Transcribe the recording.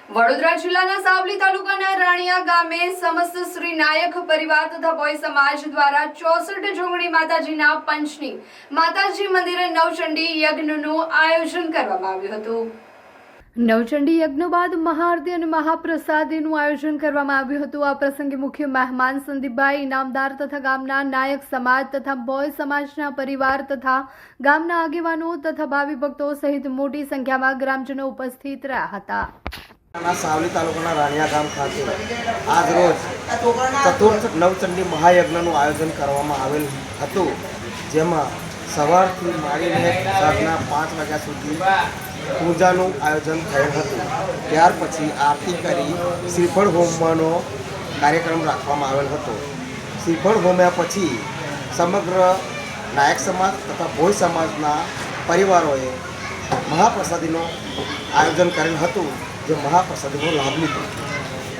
વડોદરા જિલ્લાના સાવલી તાલુકાના રાણિયા ગામે સમસ્ત શ્રી નાયક પરિવાર તથા ભોય સમાજ દ્વારા 64 જોગણી માતાજીના પંચની માતાજી મંદિરે નવચંડી યજ્ઞનું આયોજન કરવામાં આવ્યું હતું। નવચંડી યજ્ઞ બાદ મહાઆરતી અને મહાપ્રસાદીનું આયોજન કરવામાં આવ્યું હતું। આ પ્રસંગે મુખ્ય મહેમાન સંદીપભાઈ ઇનામદાર તથા ગામના નાયક સમાજ તથા ભોય સમાજના પરિવાર તથા ગામના આગેવાનો તથા ભાવિ ભક્તો સહિત મોટી સંખ્યામાં ગ્રામજનો ઉપસ્થિત રહ્યા હતા। સાવલી તાલુકાના રાણિયા ગામ ખાતે આજ રોજ ચતુર્થ નવચંડી મહાયજ્ઞનું આયોજન કરવામાં આવેલ હતું, જેમાં સવારથી માંડીને સાંજના 5 વાગ્યા સુધી પૂજાનું આયોજન થયેલ હતું। ત્યાર પછી આરતી કરી શ્રીફળ હોમવાનો કાર્યક્રમ રાખવામાં આવેલ હતો। શ્રીફળ હોમ્યા પછી સમગ્ર નાયક સમાજ તથા ભોય સમાજના પરિવારોએ મહાપ્રસાદીનું આયોજન કરેલ હતું, જે મહાપ્રસાદીનો લાભ લીધો।